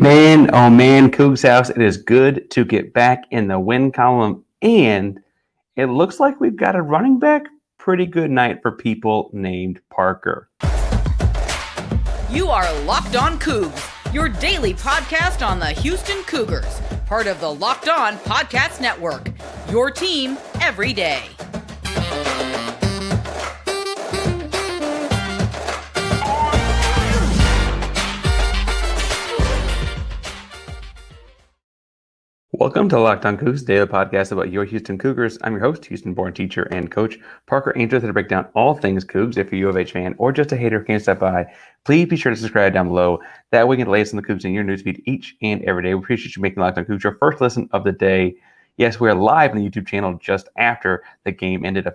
Man, oh man, Coogs House, it is good to get back in the win column, and it looks like we've got a running back. Pretty good night for people named Parker. You are Locked On Cougs, your daily podcast on the Houston Cougars, part of the Locked On Podcast Network, your team every day. Welcome to Locked On Cougs, daily podcast about your Houston Cougars. I'm your host, Houston-born teacher and coach Parker Angel, here to break down all things Cougs. If you're a U of H fan or just a hater who can't stop by, please be sure to subscribe down below. That way you can get the latest on the Cougs in your newsfeed each and every day. We appreciate you making Locked On Cougs your first listen of the day. Yes, we are live on the YouTube channel just after the game ended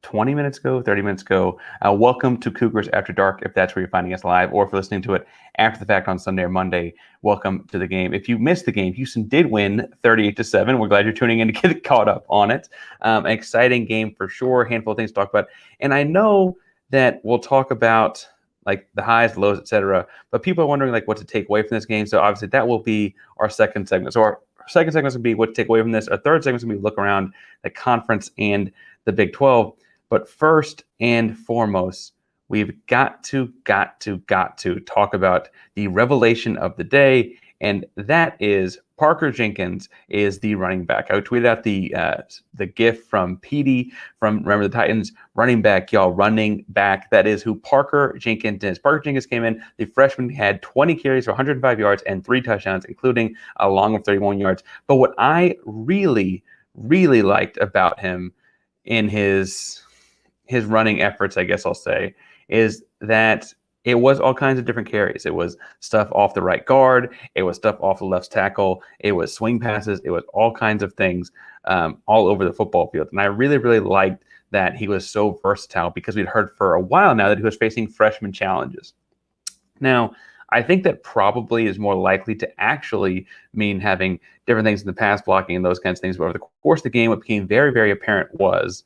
20 minutes ago, 30 minutes ago. Welcome to Cougars After Dark, if that's where you're finding us live, or if you're listening to it after the fact on Sunday or Monday, welcome to the game. If you missed the game, Houston did win 38-7. We're glad you're tuning in to get caught up on it. An exciting game for sure, a handful of things to talk about. And I know that we'll talk about like the highs, the lows, etc. But people are wondering like what to take away from this game. So obviously that will be our second segment. So our second segment is going to be what to take away from this. Our third segment is going to be look around the conference and the Big 12. But first and foremost, we've got to talk about the revelation of the day, and that is Parker Jenkins is the running back. I tweeted out the GIF from Petey from Remember the Titans, running back, y'all, running back. That is who Parker Jenkins is. Parker Jenkins came in, the freshman had 20 carries for 105 yards and 3 touchdowns, including a long of 31 yards. But what I really liked about him in his running efforts, I guess I'll say, is that it was all kinds of different carries. It was stuff off the right guard. It was stuff off the left tackle. It was swing passes. It was all kinds of things all over the football field. And I really liked that he was so versatile because we'd heard for a while now that he was facing freshman challenges. Now, I think that probably is more likely to actually mean having different things in the pass blocking and those kinds of things. But over the course of the game, what became very apparent was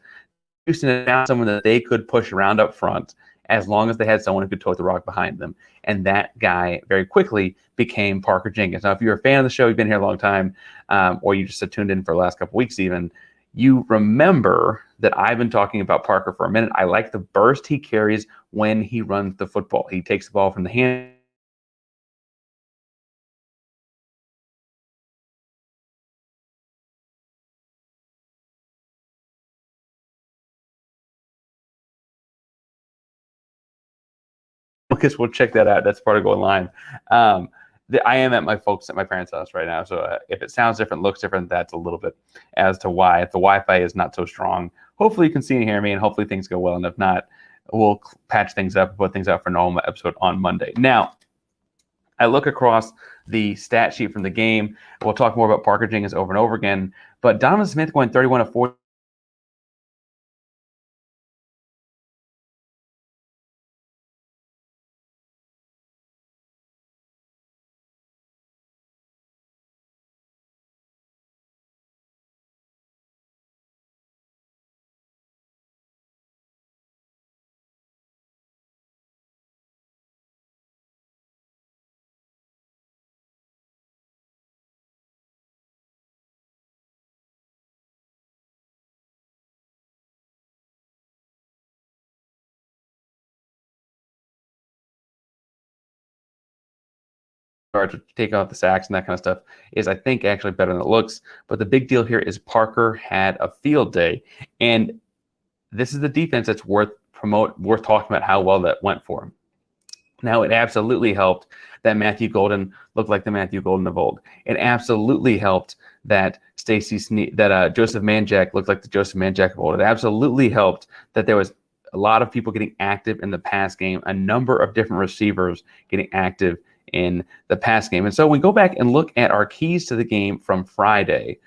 Houston had found someone that they could push around up front as long as they had someone who could tote the rock behind them. And that guy very quickly became Parker Jenkins. Now, if you're a fan of the show, you've been here a long time, or you just have tuned in for the last couple weeks even, you remember that I've been talking about Parker for a minute. I like the burst he carries when he runs the football. He takes the ball from the hand. Because we'll check that out. That's part of going live. I am at my parents' house right now, so if it sounds different, looks different, that's a little bit as to why. If the Wi-Fi is not so strong, hopefully you can see and hear me, and hopefully things go well. And if not, we'll patch things up and put things out for a normal episode on Monday. Now, I look across the stat sheet from the game. We'll talk more about Parker Jenkins over and over again. But Donovan Smith going 31 of 40. To take out the sacks and that kind of stuff is, I think, actually better than it looks. But the big deal here is Parker had a field day. And this is the defense that's worth talking about how well that went for him. Now, it absolutely helped that Matthew Golden looked like the Matthew Golden of old. It absolutely helped that Joseph Manjack looked like the Joseph Manjack of old. It absolutely helped that there was a lot of people getting active in the pass game, a number of different receivers getting active in the pass game. And so we go back and look at our keys to the game from Friday.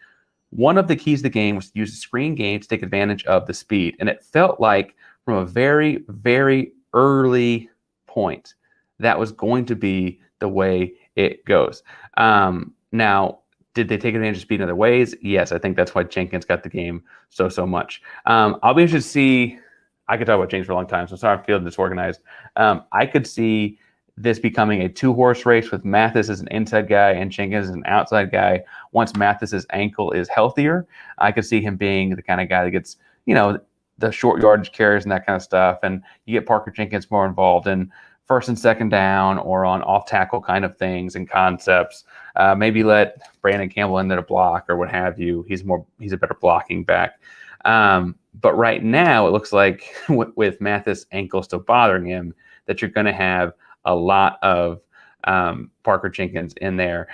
One of the keys to the game was to use the screen game to take advantage of the speed. And it felt like from a very early point, that was going to be the way it goes. Now, did they take advantage of speed in other ways? Yes, I think that's why Jenkins got the game so much. I'll be interested to see. I could talk about Jenkins for a long time, so sorry I'm feeling disorganized. I could see this becoming a 2-horse race with Mathis as an inside guy and Jenkins as an outside guy. Once Mathis's ankle is healthier, I could see him being the kind of guy that gets, the short yardage carries and that kind of stuff. And you get Parker Jenkins more involved in first and second down or on off tackle kind of things and concepts. Maybe let Brandon Campbell in there to block or what have you. He's a better blocking back. But right now it looks like with Mathis' ankle still bothering him, that you're going to have a lot of Parker Jenkins in there.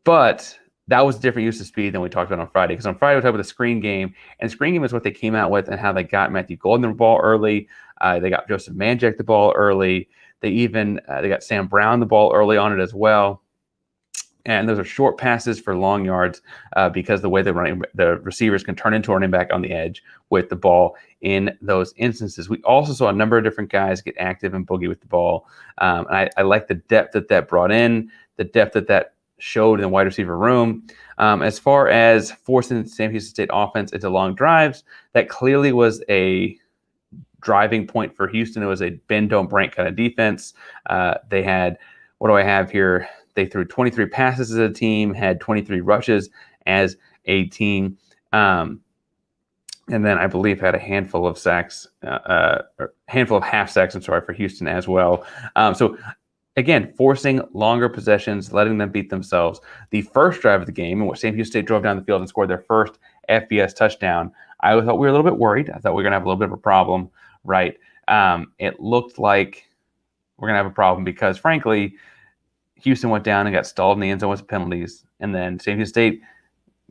But that was a different use of speed than we talked about on Friday. Because on Friday we talked about the screen game, and the screen game is what they came out with and how they got Matthew Golden the ball early. They got Joseph Manjack the ball early. They got Sam Brown the ball early on it as well. And those are short passes for long yards because the way the receivers can turn into a running back on the edge with the ball in those instances. We also saw a number of different guys get active and boogie with the ball. And I like the depth that brought in, the depth that showed in the wide receiver room. As far as forcing the Sam Houston State offense into long drives, that clearly was a driving point for Houston. It was a bend, don't break kind of defense. They had, what do I have here? They threw 23 passes as a team, had 23 rushes as a team, and then I believe had a handful of sacks, handful of half sacks, for Houston as well. So again, forcing longer possessions, letting them beat themselves. The first drive of the game, in which Sam Houston State drove down the field and scored their first FBS touchdown, I thought we were a little bit worried. I thought we were going to have a little bit of a problem, right? It looked like we're going to have a problem because, frankly, Houston went down and got stalled in the end zone with penalties. And then Sam Houston State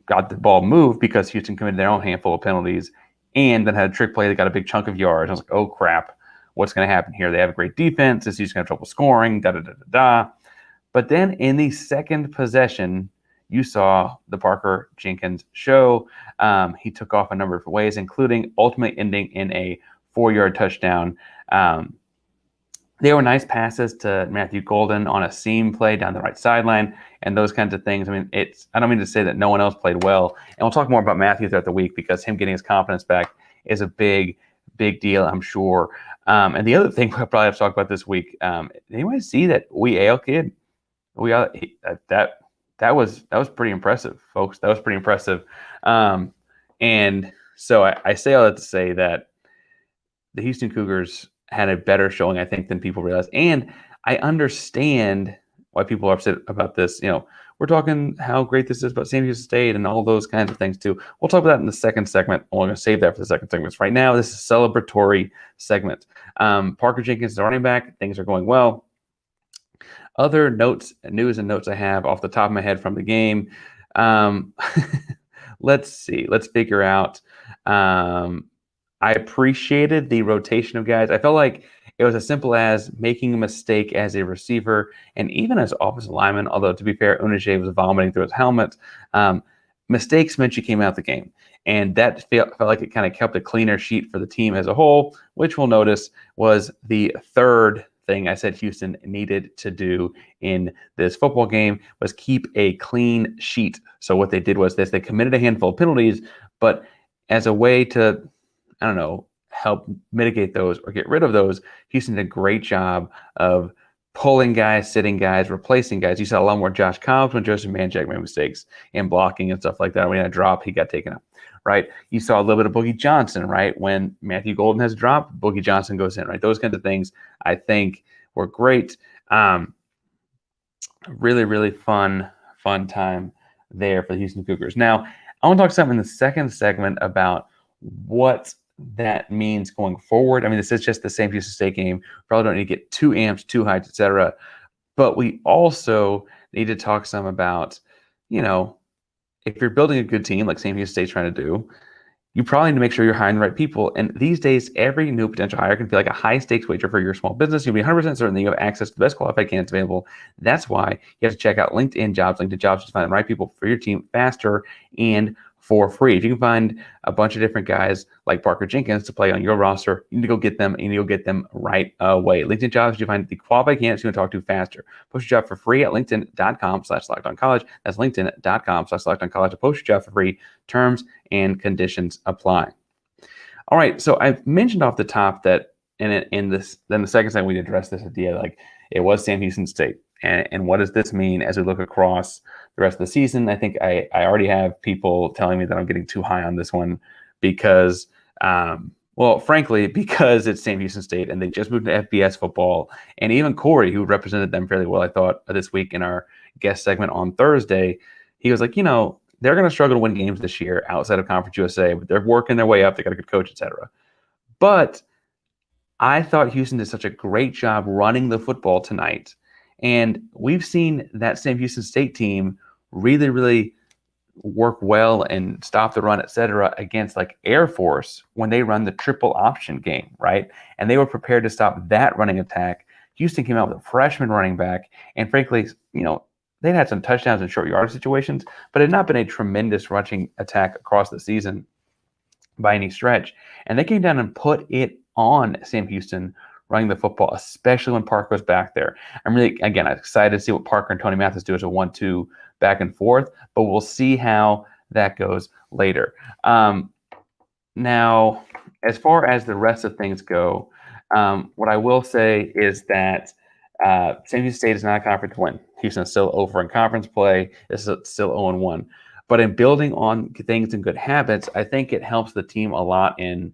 got the ball moved because Houston committed their own handful of penalties and then had a trick play that got a big chunk of yards. I was like, oh, crap. What's going to happen here? They have a great defense. This Houston's going to have trouble scoring, da-da-da-da-da. But then in the second possession, you saw the Parker Jenkins show. He took off a number of different ways, including ultimately ending in a 4-yard touchdown. They were nice passes to Matthew Golden on a seam play down the right sideline and those kinds of things. I mean, I don't mean to say that no one else played well. And we'll talk more about Matthew throughout the week because him getting his confidence back is a big, big deal, I'm sure. And the other thing we'll probably have to talk about this week, anyone see that Ale kid? That was pretty impressive, folks. That was pretty impressive. And so I say all that to say that the Houston Cougars had a better showing, I think, than people realize. And I understand why people are upset about this. We're talking how great this is about Sam Houston State and all those kinds of things too. We'll talk about that in the second segment. We're going to save that for the second segment. Right now, this is a celebratory segment. Parker Jenkins is a running back. Things are going well. Other news and notes I have off the top of my head from the game. Let's see. Let's figure out. I appreciated the rotation of guys. I felt like it was as simple as making a mistake as a receiver and even as offensive lineman, although to be fair, Unajay was vomiting through his helmet. Mistakes meant you came out the game. And that felt like it kind of kept a cleaner sheet for the team as a whole, which we'll notice was the third thing I said Houston needed to do in this football game was keep a clean sheet. So what they did was this. They committed a handful of penalties, but as a way to help mitigate those or get rid of those, Houston did a great job of pulling guys, sitting guys, replacing guys. You saw a lot more Josh Cobbs when Joseph Manjack made mistakes in blocking and stuff like that. When he had a drop, he got taken up, right? You saw a little bit of Boogie Johnson, right? When Matthew Golden has a drop, Boogie Johnson goes in, right? Those kinds of things I think were great. Really, really fun time there for the Houston Cougars. Now, I want to talk something in the second segment about what that means going forward. I mean, this is just the same Houston State game. Probably don't need to get too amped, too hyped, etc. But we also need to talk some about, if you're building a good team like Sam Houston State's trying to do, you probably need to make sure you're hiring the right people. And these days, every new potential hire can feel like a high-stakes wager for your small business. You'll be 100% certain that you have access to the best qualified candidates available. That's why you have to check out LinkedIn Jobs. LinkedIn Jobs to find the right people for your team faster and for free. If you can find a bunch of different guys like Parker Jenkins to play on your roster, you need to go get them, and you'll get them right away. LinkedIn Jobs, you find the qualified candidates you want to talk to faster. Post your job for free at linkedin.com/lockedoncollege. That's linkedin.com/lockedoncollege to post your job for free. Terms and conditions apply. All right, so I've mentioned off the top that in the second segment we addressed this idea, like It was Sam Houston State. And what does this mean as we look across the rest of the season? I think I already have people telling me that I'm getting too high on this one because, well, frankly, because it's Sam Houston State and they just moved to FBS football. And even Corey, who represented them fairly well, I thought, this week in our guest segment on Thursday, he was like, they're going to struggle to win games this year outside of Conference USA, but they're working their way up. They got a good coach, etc. But I thought Houston did such a great job running the football tonight. And we've seen that Sam Houston State team really, really work well and stop the run, etc., against like Air Force when they run the triple option game, right? And they were prepared to stop that running attack. Houston came out with a freshman running back, and frankly, they'd had some touchdowns in short yardage situations, but it had not been a tremendous rushing attack across the season by any stretch. And they came down and put it on Sam Houston running the football, especially when Parker was back there. I'm really, again, excited to see what Parker and Tony Mathis do as a 1-2 back and forth, but we'll see how that goes later. Now, as far as the rest of things go, what I will say is that Sam Houston State is not a conference win. Houston is still over in conference play. This is still 0-1. But in building on things and good habits, I think it helps the team a lot in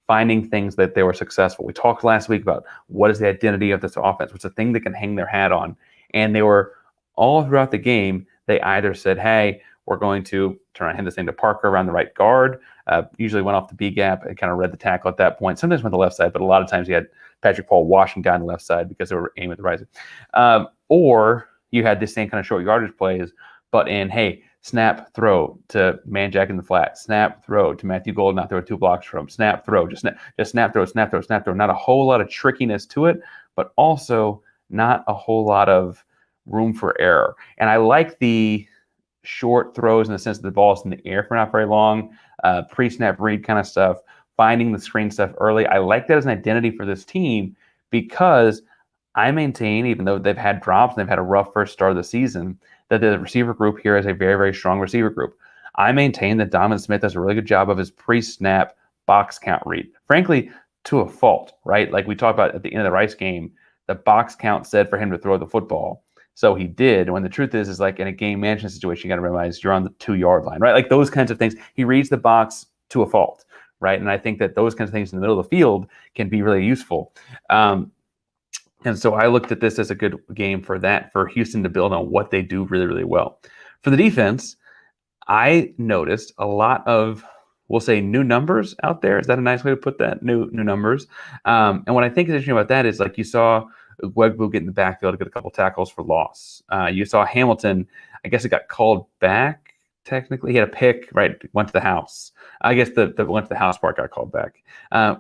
finding things that they were successful. We talked last week about what is the identity of this offense, what's the thing they can hang their hat on. And they were all throughout the game, they either said, hey, we're going to hand this thing to Parker around the right guard, usually went off the B gap and kind of read the tackle at that point. Sometimes went to the left side, but a lot of times you had Patrick Paul washing down the left side because they were aiming at the right side. Or you had the same kind of short yardage plays, but in, hey, snap, throw to Manjack in the flat. Snap, throw to Matthew Gold, not throw 2 blocks from. Snap, throw, just snap, throw, snap, throw, snap, throw. Not a whole lot of trickiness to it, but also not a whole lot of room for error. And I like the short throws in the sense that the ball's in the air for not very long, pre-snap read kind of stuff, finding the screen stuff early. I like that as an identity for this team because I maintain, even though they've had drops and they've had a rough first start of the season, that the receiver group here is a very, very strong receiver group. I maintain that Donovan Smith does a really good job of his pre-snap box count read. Frankly, to a fault, right? Like we talked about at the end of the Rice game, the box count said for him to throw the football. So he did. When the truth is like in a game management situation, you got to realize you're on the 2-yard line, right? Like those kinds of things. He reads the box to a fault, right? And I think that those kinds of things in the middle of the field can be really useful. And so I looked at this as a good game for Houston to build on what they do really, really well. For the defense, I noticed a lot of, we'll say, new numbers out there. Is that a nice way to put that? New numbers. And what I think is interesting about that is like you saw Wegbu get in the backfield to get a couple tackles for loss. You saw Hamilton, I guess it got called back. Technically, he had a pick, right? Went to the house. I guess the went to the house part got called back.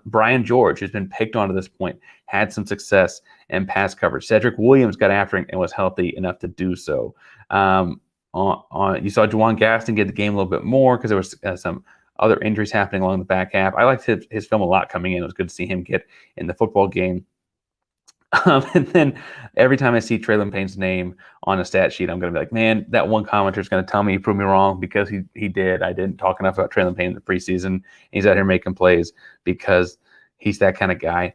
Brian George, who's been picked on to this point, had some success in pass coverage. Cedric Williams got after him and was healthy enough to do so. You saw Juwan Gaston get the game a little bit more because there was some other injuries happening along the back half. I liked his film a lot coming in. It was good to see him get in the football game. And then every time I see Traylon Payne's name on a stat sheet, I'm going to be like, man, that one commenter is going to tell me he proved me wrong because he did. I didn't talk enough about Traylon Payne in the preseason. He's out here making plays because he's that kind of guy.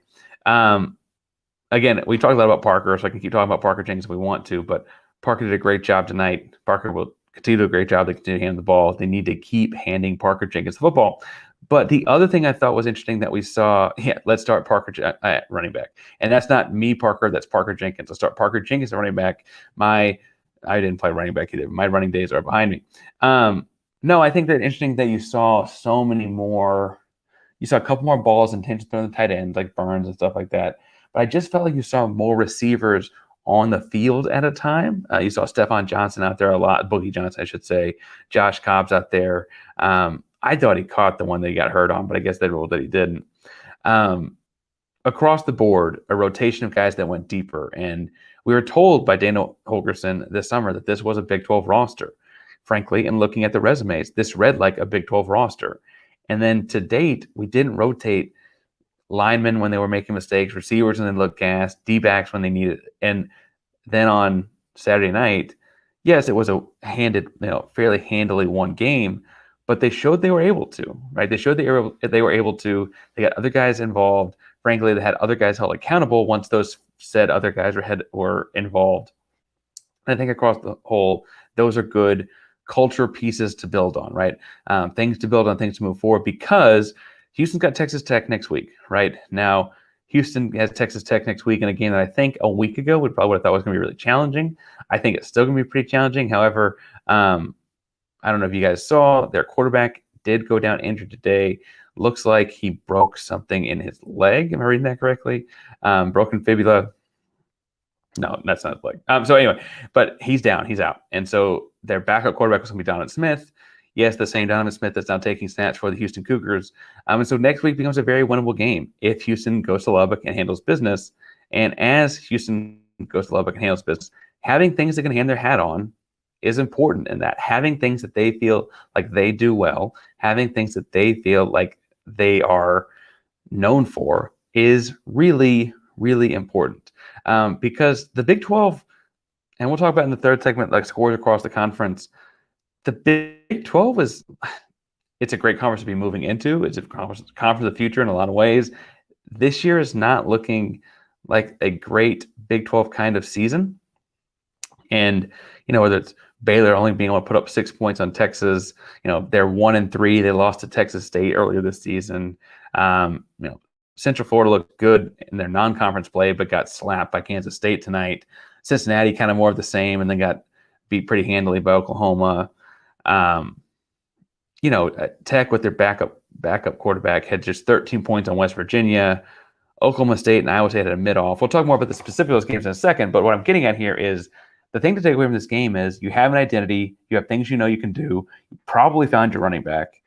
Again, we talked a lot about Parker, so I can keep talking about Parker Jenkins if we want to, but Parker did a great job tonight. Parker will continue to do a great job. They continue to hand the ball. They need to keep handing Parker Jenkins the football. But the other thing I thought was interesting that we saw, let's start Parker at running back. And that's not me, Parker, that's Parker Jenkins. Let's start Parker Jenkins at running back. I didn't play running back either. My running days are behind me. No, I think that interesting that you saw so many more. You saw a couple more balls intentionally thrown to the tight ends, like Burns and stuff like that. But I just felt like you saw more receivers on the field at a time. You saw Stephon Johnson out there a lot, Boogie Johnson, I should say. Josh Cobbs out there. I thought he caught the one that he got hurt on, but I guess they ruled that he didn't. Across the board, a rotation of guys that went deeper. And we were told by Dana Holgorsen this summer that this was a Big 12 roster. Frankly, and looking at the resumes, this read like a Big 12 roster. And then to date, we didn't rotate linemen when they were making mistakes, receivers when they looked gassed, D-backs when they needed it. And then on Saturday night, yes, it was a fairly handily won game, but they showed they were able to, right? They showed they were able to. They got other guys involved. Frankly, they had other guys held accountable once those said other guys were involved. I think across the whole, those are good culture pieces to build on, right? Things to build on, things to move forward, because Houston's got Texas Tech next week, right? Now, Houston has Texas Tech next week in a game that I think a week ago we probably would have thought was going to be really challenging. I think it's still going to be pretty challenging. However, I don't know if you guys saw, their quarterback did go down injured today. Looks like he broke something in his leg. Am I reading that correctly? Broken fibula. No, that's not his leg. So anyway, but he's down. He's out. And so their backup quarterback was going to be Donovan Smith. Yes, the same Donovan Smith that's now taking snaps for the Houston Cougars. And so next week becomes a very winnable game if Houston goes to Lubbock and handles business. And as Houston goes to Lubbock and handles business, having things they can hang their hat on is important in that. Having things that they feel like they do well, having things that they feel like they are known for is really, really important. Because the Big 12, and we'll talk about in the third segment, like scores across the conference, the Big 12 it's a great conference to be moving into. It's a conference of the future in a lot of ways. This year is not looking like a great Big 12 kind of season. And, whether it's Baylor only being able to put up 6 points on Texas, they're 1-3. They lost to Texas State earlier this season. Central Florida looked good in their non-conference play, but got slapped by Kansas State tonight. Cincinnati kind of more of the same, and then got beat pretty handily by Oklahoma. Tech with their backup quarterback had just 13 points on West Virginia. Oklahoma State and Iowa State had a mid-off. We'll talk more about the specifics of those games in a second, but what I'm getting at here is the thing to take away from this game is you have an identity, you have things you can do, you probably found your running back.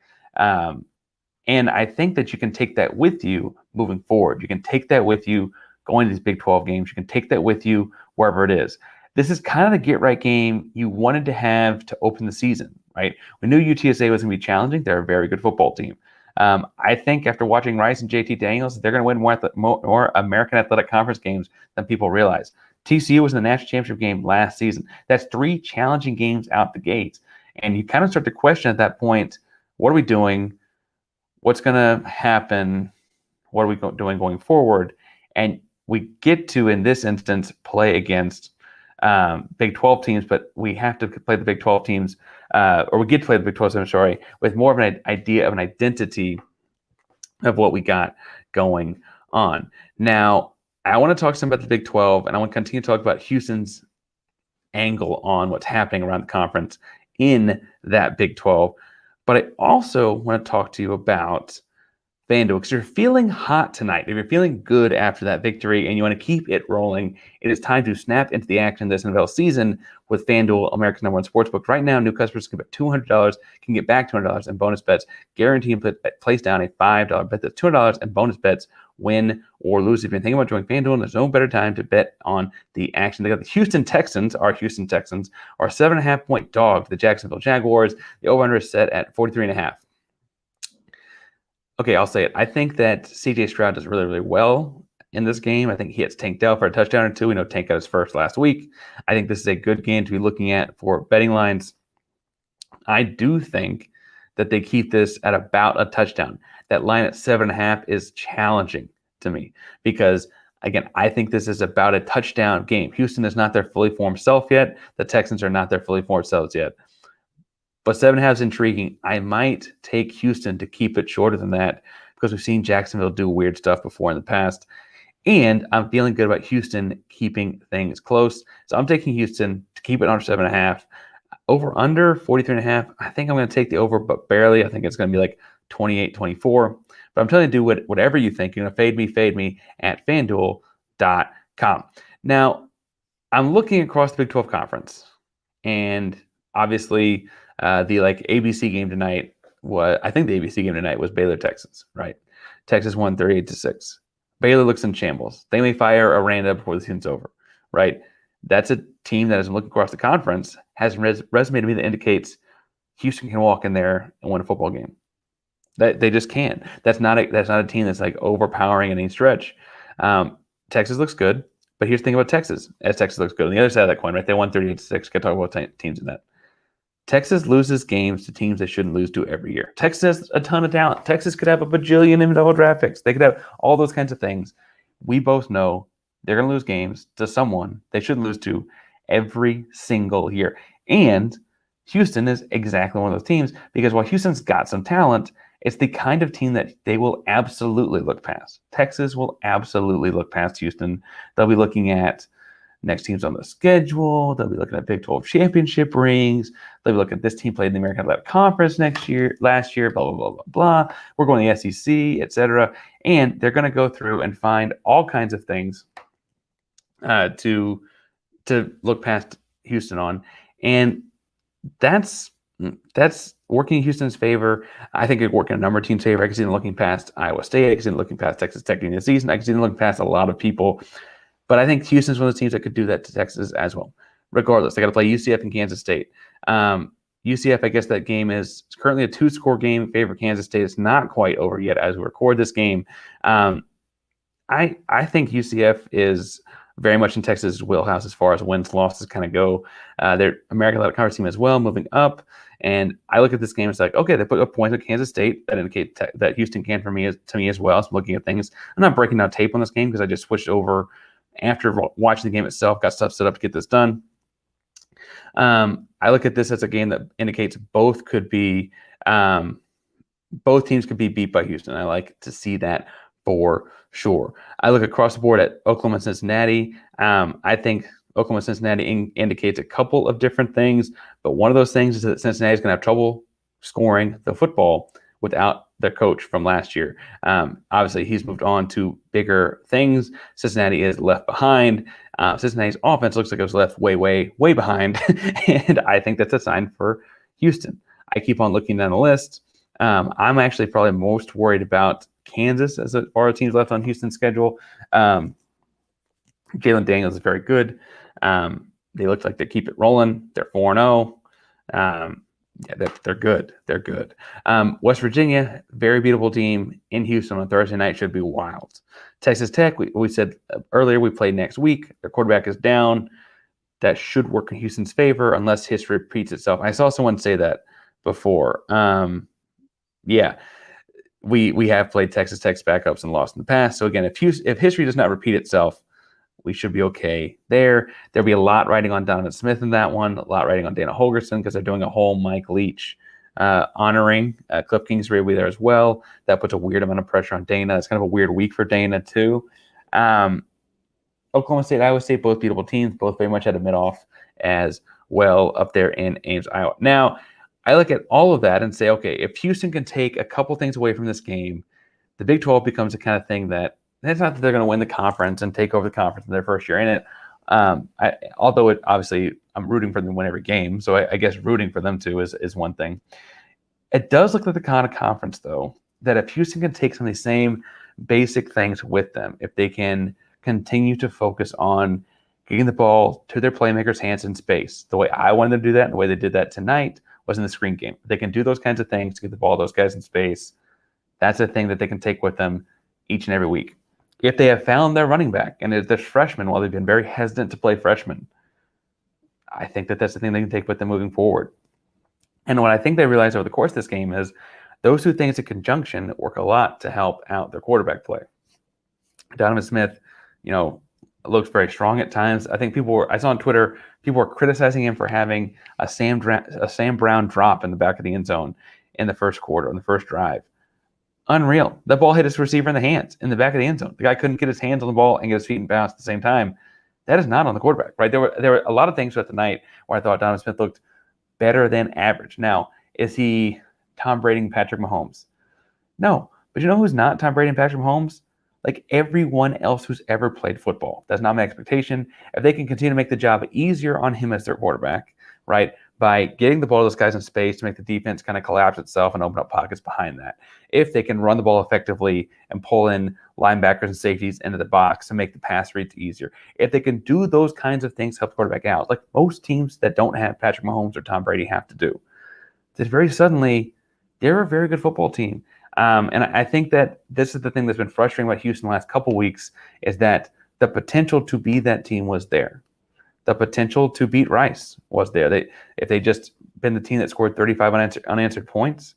And I think that you can take that with you moving forward. You can take that with you going to these Big 12 games. You can take that with you wherever it is. This is kind of the get-right game you wanted to have to open the season, right? We knew UTSA was going to be challenging. They're a very good football team. I think after watching Rice and JT Daniels, they're going to win more American Athletic Conference games than people realize. TCU was in the national championship game last season. That's 3 challenging games out the gates. And you kind of start to question at that point, what are we doing? What's going to happen? What are we doing going forward? And we get to, in this instance, play against Big 12 teams, but we have to play the Big 12 teams, or we get to play the Big 12 teams, with more of an idea of an identity of what we got going on. Now, I want to talk some about the Big 12, and I want to continue to talk about Houston's angle on what's happening around the conference in that Big 12. But I also want to talk to you about FanDuel, because you're feeling hot tonight. If you're feeling good after that victory and you want to keep it rolling, it is time to snap into the action this NFL season with FanDuel, America's #1 sportsbook. Right now, new customers can bet $200, can get back $200 in bonus bets. Guaranteed to place down a $5 bet. That's $200 in bonus bets, win or lose. If you're thinking about joining FanDuel, there's no better time to bet on the action. They got the Houston Texans are 7.5-point dog to the Jacksonville Jaguars. The over-under is set at 43.5. Okay, I'll say it. I think that C.J. Stroud does really, really well in this game. I think he hits Tank Dell for a touchdown or two. We know Tank got his first last week. I think this is a good game to be looking at for betting lines. I do think that they keep this at about a touchdown. That line at 7.5 is challenging to me because, again, I think this is about a touchdown game. Houston is not their fully formed self yet. The Texans are not their fully formed selves yet. But 7.5 is intriguing. I might take Houston to keep it shorter than that because we've seen Jacksonville do weird stuff before in the past. And I'm feeling good about Houston keeping things close. So I'm taking Houston to keep it under 7.5. Over under 43.5. I think I'm going to take the over, but barely. I think it's going to be like 28-24. But I'm telling you to do whatever you think. You're going to fade me at FanDuel.com. Now, I'm looking across the Big 12 Conference. And obviously, the ABC game tonight was Baylor Texas, right? Texas won 38-6. Baylor looks in shambles. They may fire Aranda before the season's over, right? That's a team that, as I'm looking across the conference, has a resume to me that indicates Houston can walk in there and win a football game. That they just can. That's not a team that's like overpowering in any stretch. Texas looks good, but here's the thing about Texas. As Texas looks good on the other side of that coin, right? They won 38-6. Got to talk about teams in that. Texas loses games to teams they shouldn't lose to every year. Texas has a ton of talent. Texas could have a bajillion double draft picks. They could have all those kinds of things. We both know They're going to lose games to someone they shouldn't lose to every single year. And Houston is exactly one of those teams, because while Houston's got some talent, it's the kind of team that they will absolutely look past. Texas will absolutely look past Houston. They'll be looking at next teams on the schedule. They'll be looking at Big 12 championship rings. They'll be looking at this team played in the American Athletic Conference last year, blah, blah, blah, blah, blah. We're going to the SEC, etc. And they're going to go through and find all kinds of things to look past Houston on. And that's working in Houston's favor. I think it worked in a number of teams' favor. I can see them looking past Iowa State. I can see them looking past Texas Tech in the season. I can see them looking past a lot of people. But I think Houston's one of those teams that could do that to Texas as well. Regardless, they got to play UCF and Kansas State. UCF, I guess that game is currently a 2-score game in favor of Kansas State. It's not quite over yet as we record this game. I think UCF is very much in Texas' wheelhouse as far as wins, losses kind of go. They're American Athletic Conference team as well, moving up. And I look at this game, it's like, okay, they put up points with Kansas State that indicate that Houston can to me as well. So I'm looking at things. I'm not breaking down tape on this game because I just switched over after watching the game itself, got stuff set up to get this done. I look at this as a game that indicates both teams could be beat by Houston. I like to see that for sure. I look across the board at Oklahoma and Cincinnati. I think Oklahoma and Cincinnati indicates a couple of different things, but one of those things is that Cincinnati is going to have trouble scoring the football without their coach from last year. Obviously, he's moved on to bigger things. Cincinnati is left behind. Cincinnati's offense looks like it was left way, way, way behind, and I think that's a sign for Houston. I keep on looking down the list. I'm actually probably most worried about Kansas as far as teams left on Houston's schedule. Jalen Daniels is very good. They look like they keep it rolling. They're 4-0. Yeah, they're good. They're good. West Virginia, very beatable team in Houston on Thursday night, should be wild. Texas Tech, we said earlier, we play next week. Their quarterback is down. That should work in Houston's favor unless history repeats itself. I saw someone say that before. Yeah, we have played Texas Tech's backups and lost in the past. So again, if history does not repeat itself, we should be okay there. There'll be a lot riding on Donovan Smith in that one, a lot riding on Dana Holgorsen because they're doing a whole Mike Leach honoring. Cliff Kingsbury will be there as well. That puts a weird amount of pressure on Dana. It's kind of a weird week for Dana too. Oklahoma State, Iowa State, both beatable teams, both very much at a mid-off as well up there in Ames, Iowa. Now, I look at all of that and say, okay, if Houston can take a couple things away from this game, the Big 12 becomes the kind of thing that it's not that they're going to win the conference and take over the conference in their first year in it. Although it obviously I'm rooting for them to win every game, so I guess rooting for them too is one thing. It does look like the kind of conference, though, that if Houston can take some of these same basic things with them, if they can continue to focus on getting the ball to their playmakers' hands in space, the way I wanted them to do that and the way they did that tonight was in the screen game. If they can do those kinds of things to get the ball to those guys in space, that's a thing that they can take with them each and every week. If they have found their running back, and there's freshmen, while they've been very hesitant to play freshmen, I think that that's the thing they can take with them moving forward. And what I think they realized over the course of this game is those two things in conjunction work a lot to help out their quarterback play. Donovan Smith, looks very strong at times. I think I saw on Twitter, people were criticizing him for having a Sam Brown drop in the back of the end zone in the first quarter, on the first drive. Unreal. The ball hit his receiver in the hands, in the back of the end zone. The guy couldn't get his hands on the ball and get his feet in bounds at the same time. That is not on the quarterback, right? There were a lot of things throughout the night where I thought Donovan Smith looked better than average. Now, is he Tom Brady and Patrick Mahomes? No. But you know who's not Tom Brady and Patrick Mahomes? Like everyone else who's ever played football. That's not my expectation. If they can continue to make the job easier on him as their quarterback, right, by getting the ball to those guys in space to make the defense kind of collapse itself and open up pockets behind that. If they can run the ball effectively and pull in linebackers and safeties into the box to make the pass reads easier. If they can do those kinds of things to help the quarterback out, like most teams that don't have Patrick Mahomes or Tom Brady have to do, that very suddenly they're a very good football team. And I think that this is the thing that's been frustrating about Houston the last couple weeks is that the potential to be that team was there. The potential to beat Rice was there. If they just been the team that scored 35 unanswered points,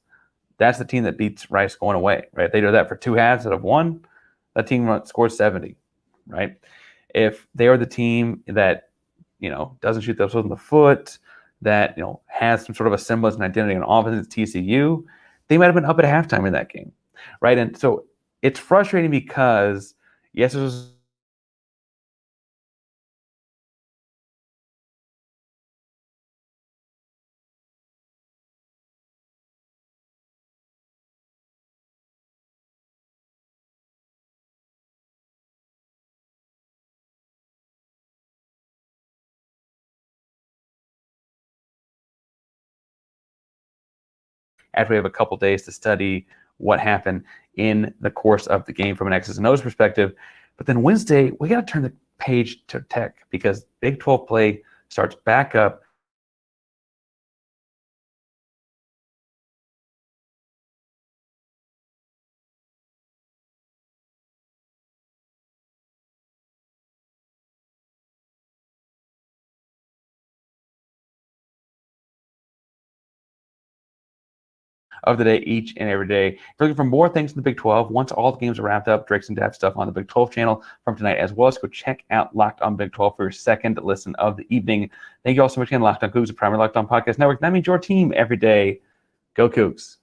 that's the team that beats Rice going away, right? They do that for two halves out of one. That team scores 70, right? if they are the team that, doesn't shoot themselves in the foot, that, has some sort of a semblance and identity on offense at TCU, they might have been up at halftime in that game, right? And so it's frustrating because, yes, it was after we have a couple days to study what happened in the course of the game from an X's and O's perspective. But then Wednesday, we got to turn the page to tech because Big 12 play starts back up. Of the day, each and every day. If you're looking for more things in the Big 12, once all the games are wrapped up, Drake's going to have stuff on the Big 12 channel from tonight as well. So go check out Locked On Big 12 for your second listen of the evening. Thank you all so much again. Locked On Coogs, the primary Locked On podcast network. That means your team every day. Go Coogs.